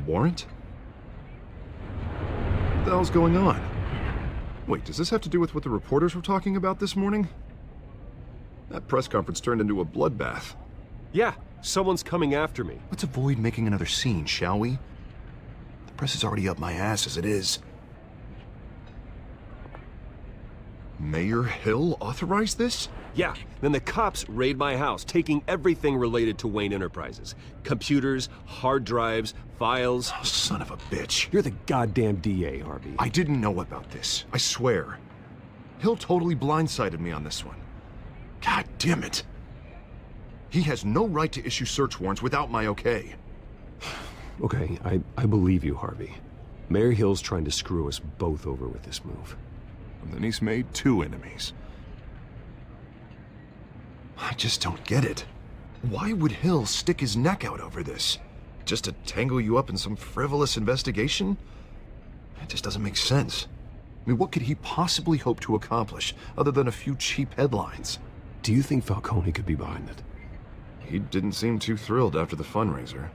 warrant? What the hell's going on? Wait, does this have to do with what the reporters were talking about this morning? That press conference turned into a bloodbath. Yeah, someone's coming after me. Let's avoid making another scene, shall we? The press is already up my ass as it is. Mayor Hill authorized this? Yeah, then the cops raid my house, taking everything related to Wayne Enterprises. Computers, hard drives, files. Oh, son of a bitch. You're the goddamn DA, Harvey. I didn't know about this. I swear. Hill totally blindsided me on this one. God damn it. He has no right to issue search warrants without my okay. Okay, I believe you, Harvey. Mayor Hill's trying to screw us both over with this move. And then he's made two enemies. I just don't get it. Why would Hill stick his neck out over this? Just to tangle you up in some frivolous investigation? It just doesn't make sense. I mean, what could he possibly hope to accomplish other than a few cheap headlines? Do you think Falcone could be behind it? He didn't seem too thrilled after the fundraiser.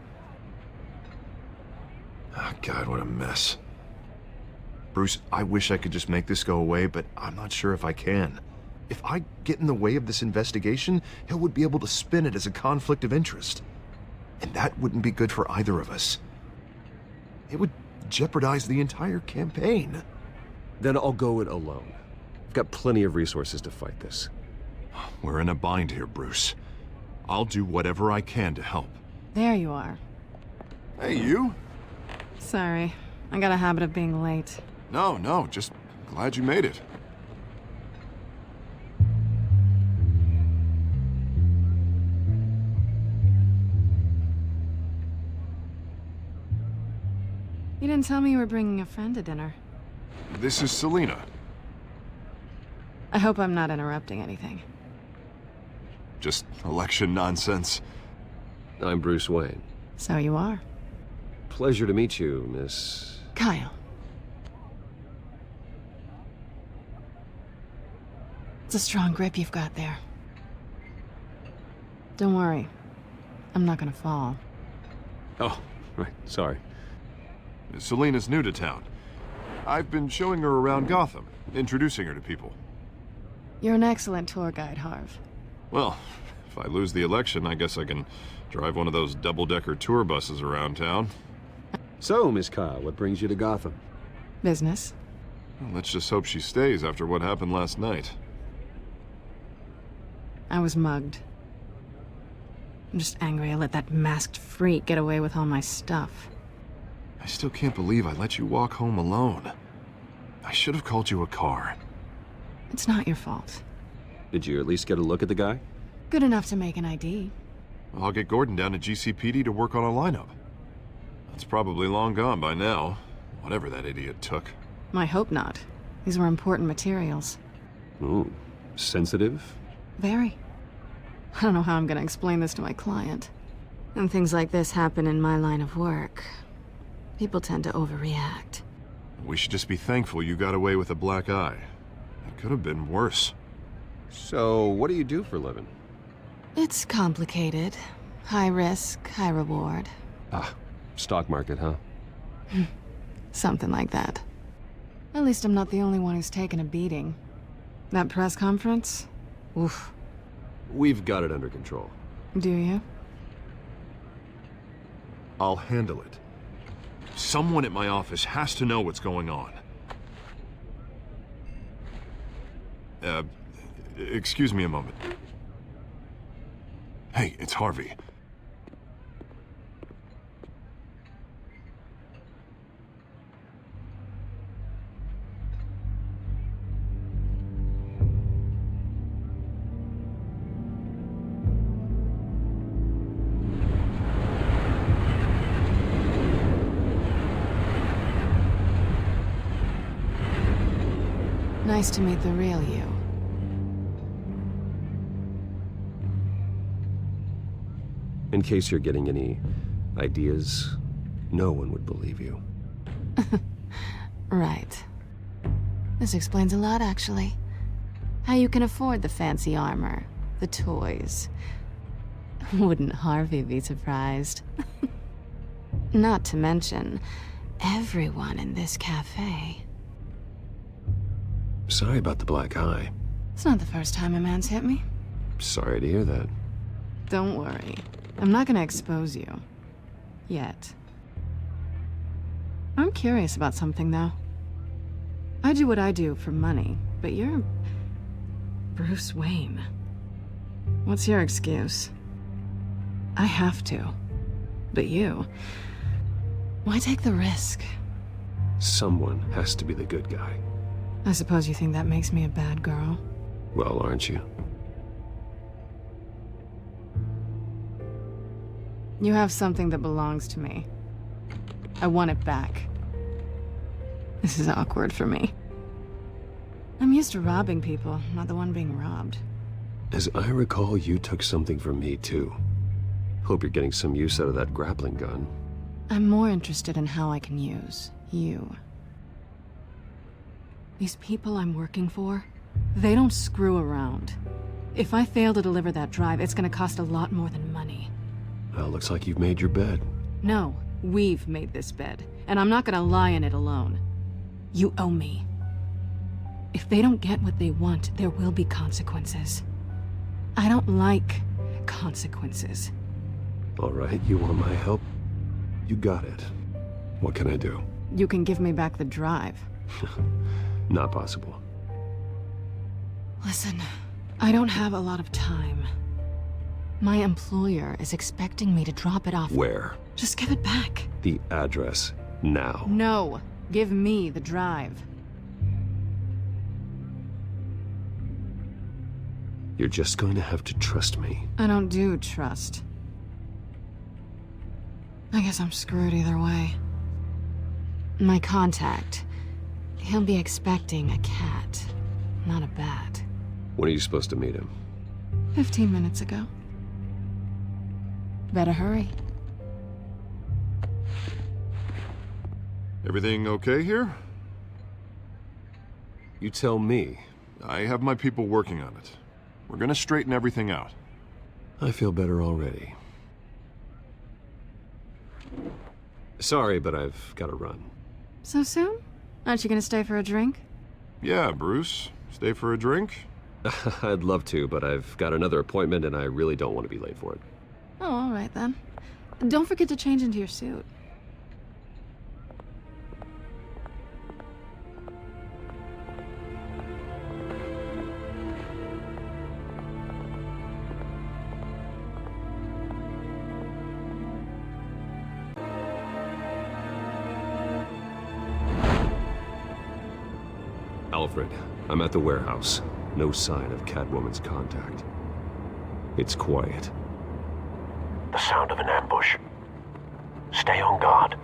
Oh, God, what a mess. Bruce, I wish I could just make this go away, but I'm not sure if I can. If I get in the way of this investigation, Hill would be able to spin it as a conflict of interest. And that wouldn't be good for either of us. It would jeopardize the entire campaign. Then I'll go it alone. I've got plenty of resources to fight this. We're in a bind here, Bruce. I'll do whatever I can to help. There you are. Hey, you? Sorry, I got a habit of being late. No, just glad you made it. You didn't tell me you were bringing a friend to dinner. This is Selina. I hope I'm not interrupting anything. Just election nonsense. I'm Bruce Wayne. So you are. Pleasure to meet you, Miss... Kyle. It's a strong grip you've got there. Don't worry. I'm not gonna fall. Oh, right, sorry. Selina's new to town. I've been showing her around Gotham, introducing her to people. You're an excellent tour guide, Harv. Well, if I lose the election, I guess I can drive one of those double-decker tour buses around town. So, Miss Kyle, what brings you to Gotham? Business. Well, let's just hope she stays after what happened last night. I was mugged. I'm just angry I let that masked freak get away with all my stuff. I still can't believe I let you walk home alone. I should have called you a car. It's not your fault. Did you at least get a look at the guy? Good enough to make an ID. I'll get Gordon down to GCPD to work on a lineup. That's probably long gone by now, whatever that idiot took. I hope not. These were important materials. Ooh, sensitive? Very. I don't know how I'm gonna explain this to my client. And things like this happen in my line of work. People tend to overreact. We should just be thankful you got away with a black eye. It could have been worse. So, what do you do for a living? It's complicated. High risk, high reward. Ah, stock market, huh? Something like that. At least I'm not the only one who's taken a beating. That press conference? Oof. We've got it under control. Do you? I'll handle it. Someone at my office has to know what's going on. Excuse me a moment. Hey, it's Harvey. Nice to meet the real you. In case you're getting any ideas, no one would believe you. Right. This explains a lot, actually. How you can afford the fancy armor, the toys. Wouldn't Harvey be surprised? Not to mention, everyone in this cafe. Sorry about the black eye. It's not the first time a man's hit me. Sorry to hear that. Don't worry. I'm not gonna expose you. Yet. I'm curious about something, though. I do what I do for money, but you're... Bruce Wayne. What's your excuse? I have to. But you... Why take the risk? Someone has to be the good guy. I suppose you think that makes me a bad girl? Well, aren't you? You have something that belongs to me. I want it back. This is awkward for me. I'm used to robbing people, not the one being robbed. As I recall, you took something from me, too. Hope you're getting some use out of that grappling gun. I'm more interested in how I can use you. These people I'm working for, they don't screw around. If I fail to deliver that drive, it's gonna cost a lot more than money. Well, looks like you've made your bed. No, we've made this bed, and I'm not gonna lie in it alone. You owe me. If they don't get what they want, there will be consequences. I don't like consequences. All right, you want my help? You got it. What can I do? You can give me back the drive. Not possible. Listen, I don't have a lot of time. My employer is expecting me to drop it off. Where? Just give it back. The address, now. No, give me the drive. You're just going to have to trust me. I don't do trust. I guess I'm screwed either way. My contact, he'll be expecting a cat, not a bat. When are you supposed to meet him? 15 minutes ago. Better hurry. Everything okay here? You tell me. I have my people working on it. We're gonna straighten everything out. I feel better already. Sorry, but I've got to run. So soon? Aren't you gonna stay for a drink? Yeah, Bruce. Stay for a drink? I'd love to, but I've got another appointment and I really don't want to be late for it. Oh, all right then. Don't forget to change into your suit. Alfred, I'm at the warehouse. No sign of Catwoman's contact. It's quiet. The sound of an ambush. Stay on guard.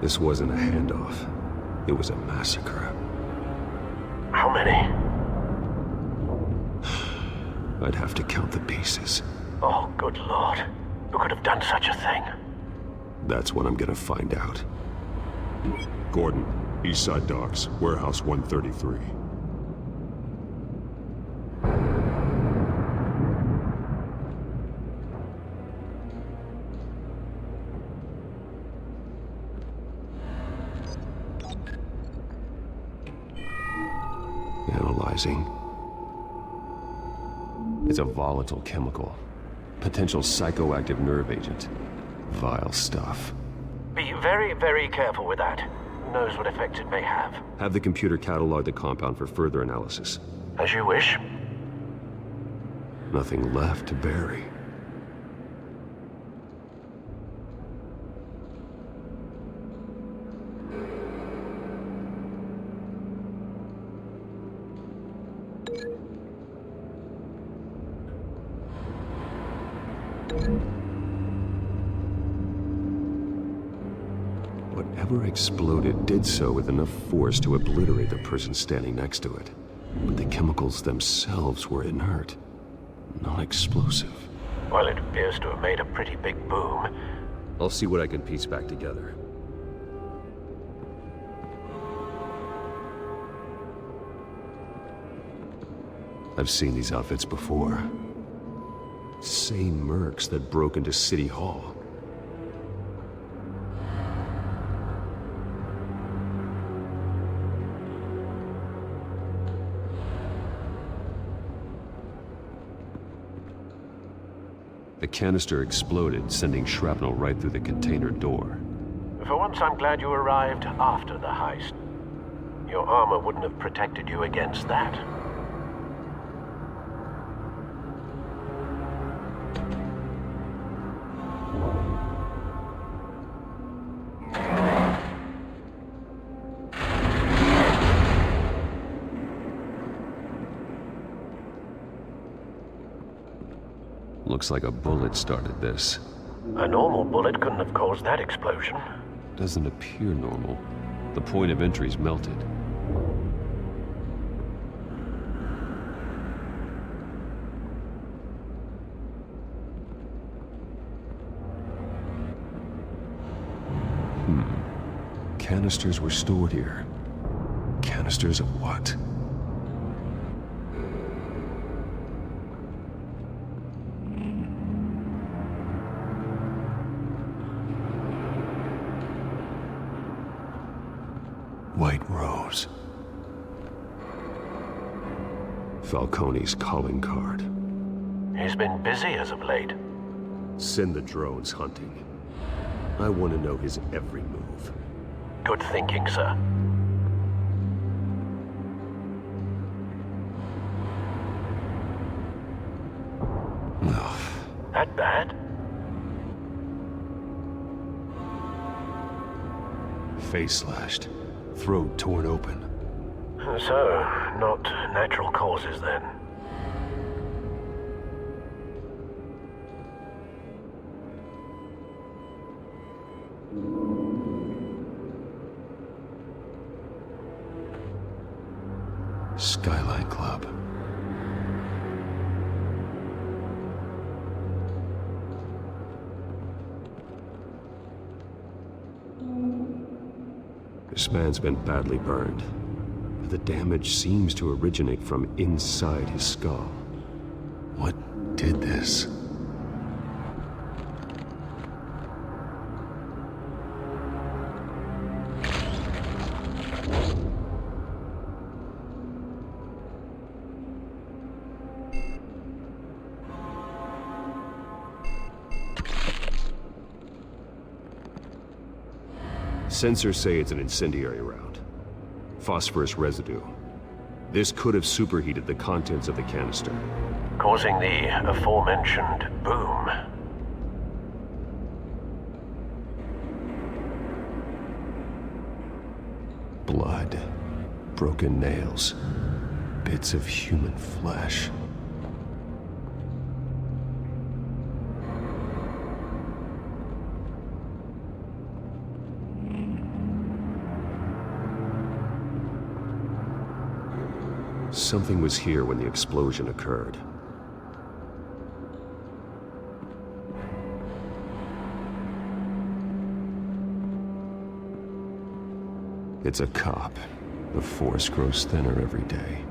This wasn't a handoff. It was a massacre. How many? I'd have to count the pieces. Oh, good lord. Who could have done such a thing? That's what I'm gonna find out. Gordon, Eastside Docks, Warehouse 133. Analyzing. It's a volatile chemical. Potential psychoactive nerve agent. Vile stuff. Be very, very careful with that. Who knows what effect it may have. Have the computer catalog the compound for further analysis. As you wish. Nothing left to bury. Whatever exploded did so with enough force to obliterate the person standing next to it. But the chemicals themselves were inert, non-explosive. Well, it appears to have made a pretty big boom. I'll see what I can piece back together. I've seen these outfits before. Same mercs that broke into City Hall. The canister exploded, sending shrapnel right through the container door. For once, I'm glad you arrived after the heist. Your armor wouldn't have protected you against that. Looks like a bullet started this. A normal bullet couldn't have caused that explosion. Doesn't appear normal. The point of entry's melted. Canisters were stored here. Canisters of what? White Rose. Falcone's calling card. He's been busy as of late. Send the drones hunting. I want to know his every move. Good thinking, sir. That bad? Face slashed. Throat torn open. So, not natural causes then. Skyline Club. This man's been badly burned. The damage seems to originate from inside his skull. What did this? Sensors say it's an incendiary round. Phosphorus residue. This could have superheated the contents of the canister. Causing the aforementioned boom. Blood. Broken nails. Bits of human flesh. Something was here when the explosion occurred. It's a cop. The force grows thinner every day.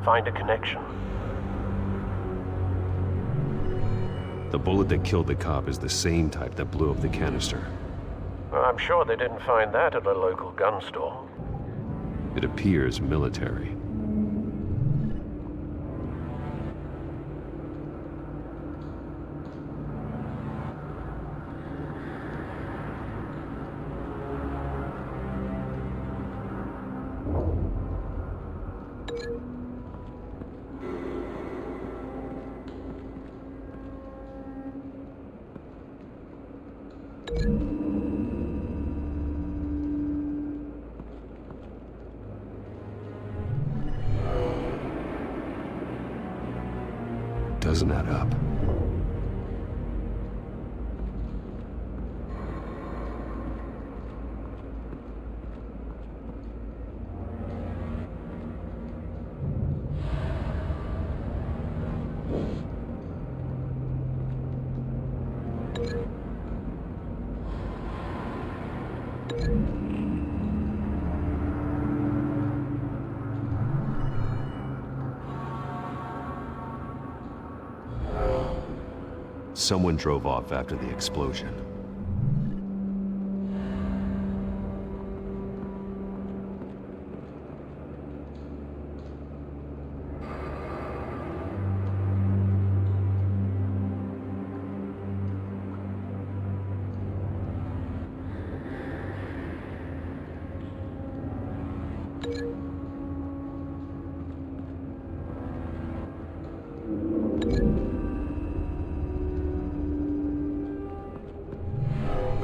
Find a connection. The bullet that killed the cop is the same type that blew up the canister. I'm sure they didn't find that at a local gun store. It appears military. Doesn't add up. Someone drove off after the explosion.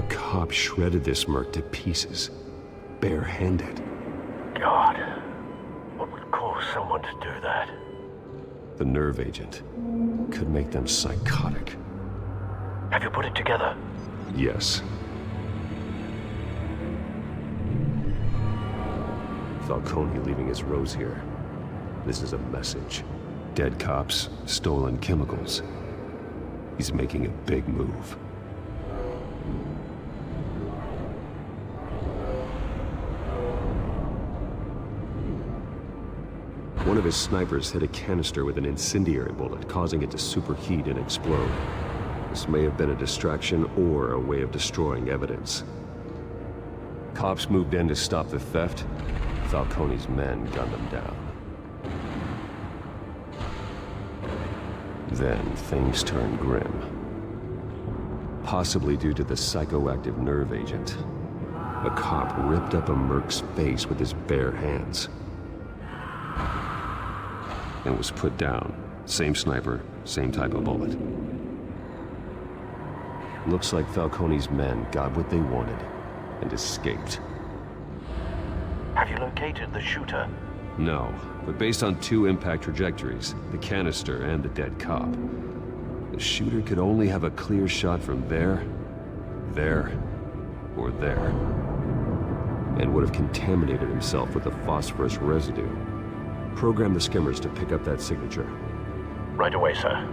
Cop shredded this merc to pieces, barehanded. God, what would cause someone to do that? The nerve agent could make them psychotic. Have you put it together? Yes. Falcone leaving his rose here. This is a message. Dead cops, stolen chemicals. He's making a big move. One of his snipers hit a canister with an incendiary bullet, causing it to superheat and explode. This may have been a distraction or a way of destroying evidence. Cops moved in to stop the theft. Falcone's men gunned them down. Then things turned grim. Possibly due to the psychoactive nerve agent. A cop ripped up a merc's face with his bare hands. And was put down. Same sniper, same type of bullet. Looks like Falcone's men got what they wanted and escaped. Have you located the shooter? No, but based on two impact trajectories, the canister and the dead cop, the shooter could only have a clear shot from there, or there, and would have contaminated himself with the phosphorus residue. Program the skimmers to pick up that signature. Right away, sir.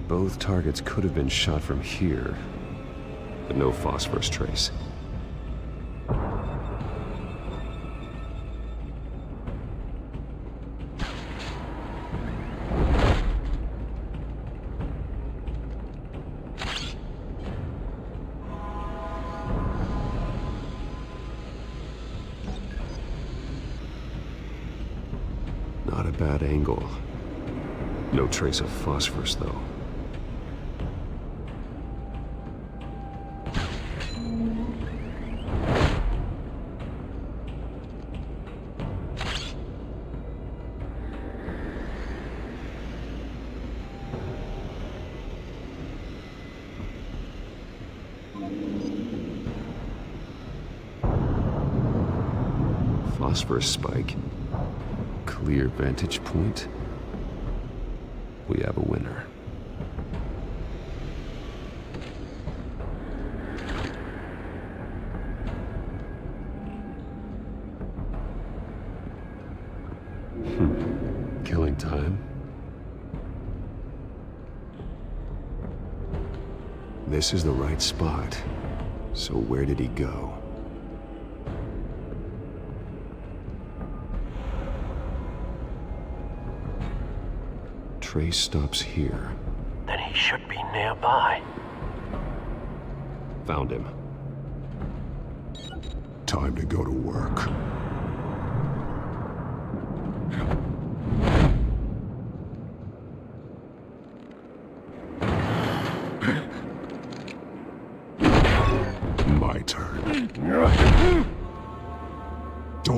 Both targets could have been shot from here, but no phosphorus trace. Not a bad angle. No trace of phosphorus, though. Phosphorus spike. Clear vantage point. We have a winner. Killing time. This is the right spot. So where did he go? Trace stops here. Then he should be nearby. Found him. Time to go to work.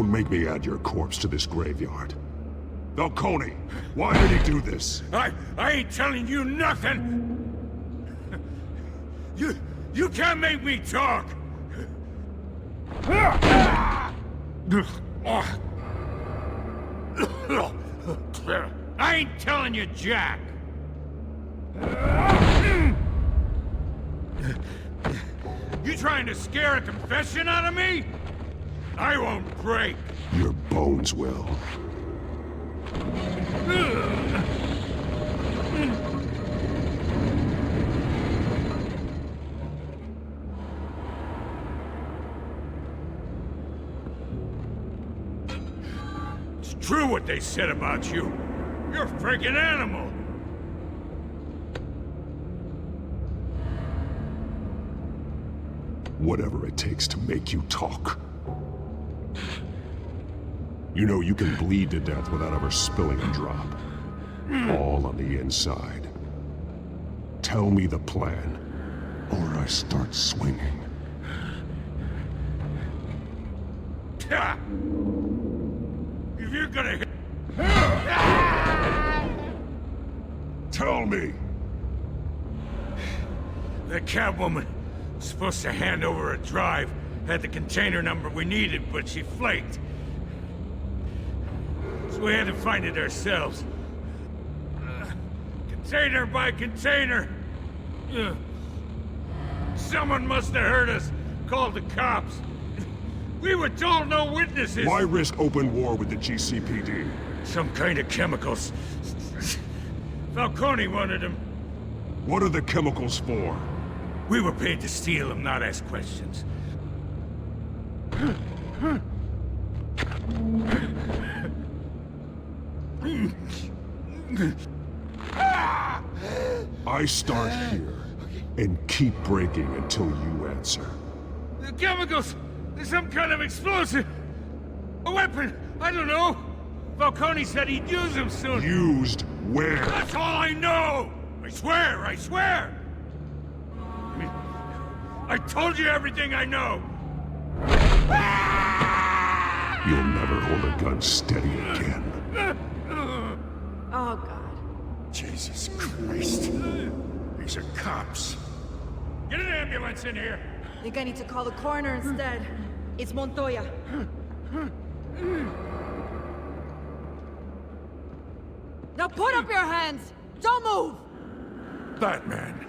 Don't make me add your corpse to this graveyard. Falcone, why did he do this? I ain't telling you nothing! You can't make me talk! I ain't telling you jack! You trying to scare a confession out of me? I won't break! Your bones will. It's true what they said about you. You're a freaking animal! Whatever it takes to make you talk. You know you can bleed to death without ever spilling a drop. All on the inside. Tell me the plan, or I start swinging. If you're gonna hit... Tell me! That Catwoman was supposed to hand over a drive, had the container number we needed, but she flaked. So we had to find it ourselves. Container by container. Someone must have heard us, called the cops. We were told no witnesses. Why risk open war with the GCPD? Some kind of chemicals. Falcone wanted them. What are the chemicals for? We were paid to steal them, not ask questions. I start here and keep breaking until you answer. The chemicals! There's some kind of explosive! A weapon! I don't know! Falcone said he'd use them soon! Used where? That's all I know! I swear! I swear! I told you everything I know! You'll never hold a gun steady again. Oh, God. Jesus Christ. These are cops. Get an ambulance in here! Think I need to call the coroner instead. It's Montoya. Now put up your hands! Don't move! Batman!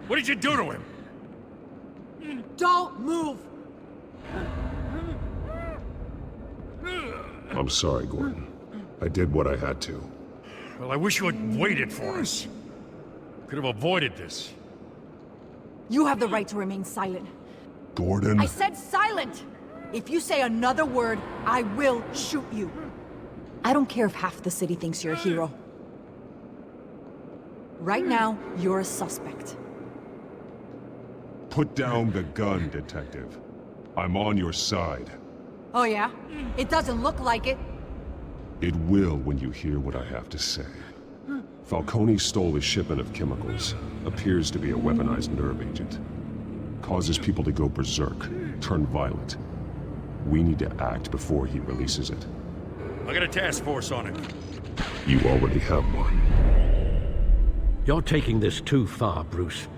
What did you do to him? Don't move! I'm sorry, Gordon. I did what I had to. Well, I wish you had waited for us. Could have avoided this. You have the right to remain silent. Gordon? I said silent! If you say another word, I will shoot you. I don't care if half the city thinks you're a hero. Right now, you're a suspect. Put down the gun, Detective. I'm on your side. Oh yeah? It doesn't look like it. It will when you hear what I have to say. Falcone stole a shipment of chemicals. Appears to be a weaponized nerve agent. Causes people to go berserk, turn violent. We need to act before he releases it. I got a task force on it. You already have one. You're taking this too far, Bruce.